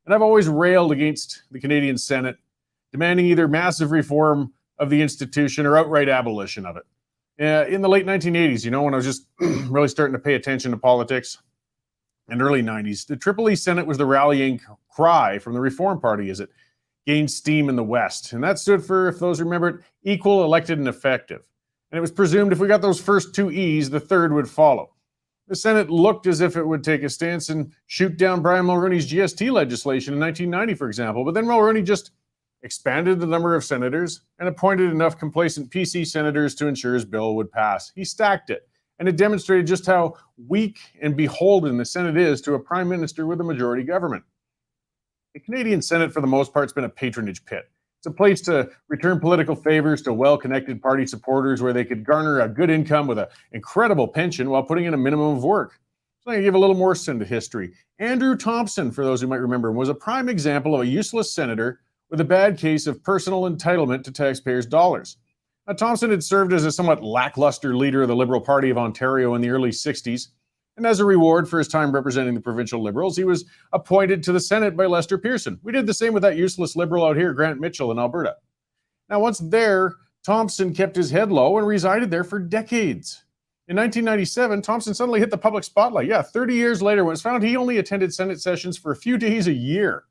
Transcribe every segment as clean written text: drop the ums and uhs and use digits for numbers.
And I've always railed against the Canadian Senate, demanding either massive reform of the institution or outright abolition of it. In the late 1980s, when I was just really starting to pay attention to politics, and early 90s, the Triple E Senate was the rallying cry from the Reform Party as it gained steam in the West. And that stood for, if those remember it, equal, elected, and effective. And it was presumed if we got those first two E's, the third would follow. The Senate looked as if it would take a stance and shoot down Brian Mulroney's GST legislation in 1990, for example. But then Mulroney just expanded the number of senators and appointed enough complacent PC senators to ensure his bill would pass. He stacked it, and it demonstrated just how weak and beholden the Senate is to a prime minister with a majority government. The Canadian Senate, for the most part, has been a patronage pit. It's a place to return political favors to well-connected party supporters where they could garner a good income with an incredible pension while putting in a minimum of work. So I'm going to give a little more sin to history. Andrew Thompson, for those who might remember him, was a prime example of a useless senator with a bad case of personal entitlement to taxpayers' dollars. Now, Thompson had served as a somewhat lackluster leader of the Liberal Party of Ontario in the early 60s, and as a reward for his time representing the provincial Liberals, he was appointed to the Senate by Lester Pearson. We did the same with that useless Liberal out here, Grant Mitchell, in Alberta. Now, once there, Thompson kept his head low and resided there for decades. In 1997, Thompson suddenly hit the public spotlight. 30 years later, when it was found he only attended Senate sessions for a few days a year.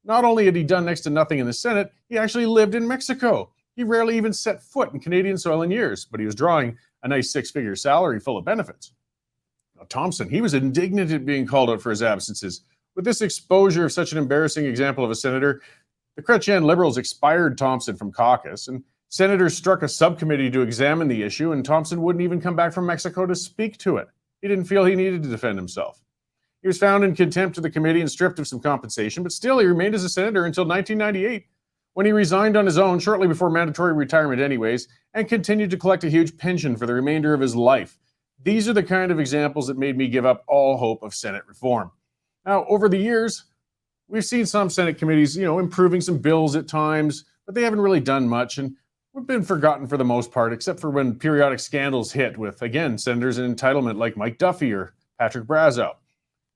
Not only had he done next to nothing in the Senate, he actually lived in Mexico. He rarely even set foot in Canadian soil in years, but he was drawing a nice six-figure salary full of benefits. Now, Thompson, he was indignant at being called out for his absences. With this exposure of such an embarrassing example of a senator, the Chrétien Liberals expired Thompson from caucus, and senators struck a subcommittee to examine the issue, and Thompson wouldn't even come back from Mexico to speak to it. He didn't feel he needed to defend himself. He was found in contempt of the committee and stripped of some compensation, but still he remained as a senator until 1998, when he resigned on his own shortly before mandatory retirement anyways, and continued to collect a huge pension for the remainder of his life. These are the kind of examples that made me give up all hope of Senate reform. Now, over the years, we've seen some Senate committees, improving some bills at times, but they haven't really done much, and we've been forgotten for the most part, except for when periodic scandals hit with, again, senators in entitlement like Mike Duffy or Patrick Brazeau.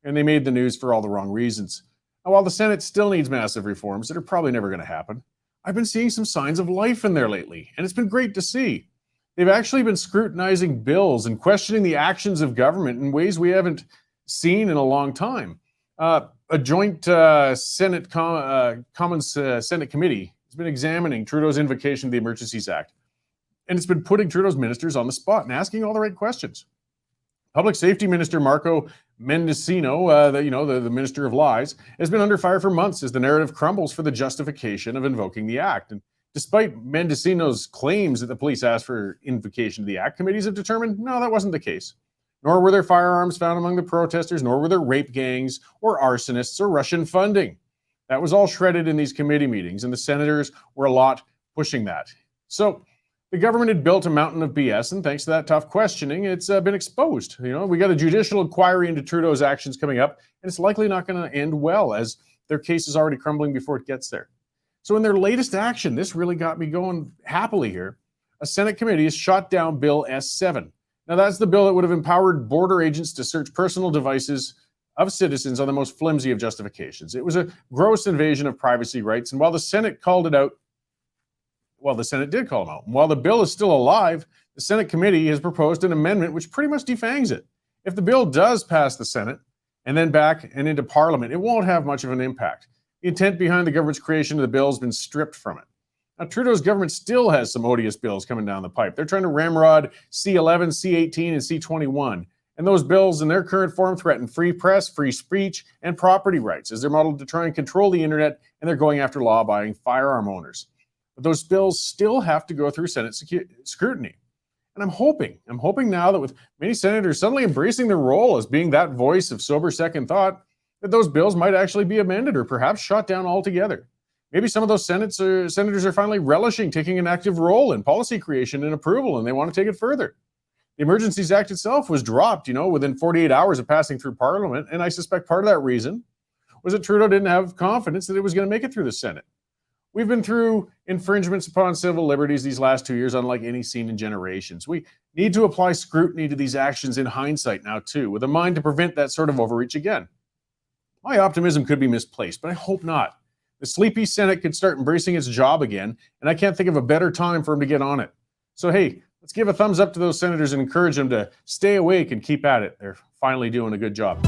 And they made the news for all the wrong reasons. Now, while the Senate still needs massive reforms that are probably never going to happen, I've been seeing some signs of life in there lately, and it's been great to see. They've actually been scrutinizing bills and questioning the actions of government in ways we haven't seen in a long time. A joint Senate Commons Senate committee has been examining Trudeau's invocation of the Emergencies Act, and it's been putting Trudeau's ministers on the spot and asking all the right questions. Public Safety Minister Marco Mendicino, the Minister of Lies, has been under fire for months as the narrative crumbles for the justification of invoking the act. And despite Mendicino's claims that the police asked for invocation of the act, committees have determined, no, that wasn't the case. Nor were there firearms found among the protesters, nor were there rape gangs or arsonists or Russian funding. That was all shredded in these committee meetings, and the senators were a lot pushing that. So the government had built a mountain of BS, and thanks to that tough questioning, it's been exposed. We got a judicial inquiry into Trudeau's actions coming up, and it's likely not going to end well, as their case is already crumbling before it gets there. So in their latest action, this really got me going happily here. A Senate committee has shot down Bill S7. Now, that's the bill that would have empowered border agents to search personal devices of citizens on the most flimsy of justifications. It was a gross invasion of privacy rights, and while the Senate did call them out. And while the bill is still alive, the Senate committee has proposed an amendment which pretty much defangs it. If the bill does pass the Senate and then back and into Parliament, it won't have much of an impact. The intent behind the government's creation of the bill has been stripped from it. Now, Trudeau's government still has some odious bills coming down the pipe. They're trying to ramrod C11, C18, and C21. And those bills in their current form threaten free press, free speech, and property rights as they're modeled to try and control the internet, and they're going after law-abiding firearm owners. But those bills still have to go through Senate scrutiny. And I'm hoping now that with many senators suddenly embracing their role as being that voice of sober second thought, that those bills might actually be amended or perhaps shot down altogether. Maybe some of those senators are finally relishing taking an active role in policy creation and approval, and they want to take it further. The Emergencies Act itself was dropped, within 48 hours of passing through Parliament, and I suspect part of that reason was that Trudeau didn't have confidence that it was going to make it through the Senate. We've been through infringements upon civil liberties these last 2 years, unlike any seen in generations. We need to apply scrutiny to these actions in hindsight now, too, with a mind to prevent that sort of overreach again. My optimism could be misplaced, but I hope not. The sleepy Senate could start embracing its job again, and I can't think of a better time for them to get on it. So, hey, let's give a thumbs up to those senators and encourage them to stay awake and keep at it. They're finally doing a good job.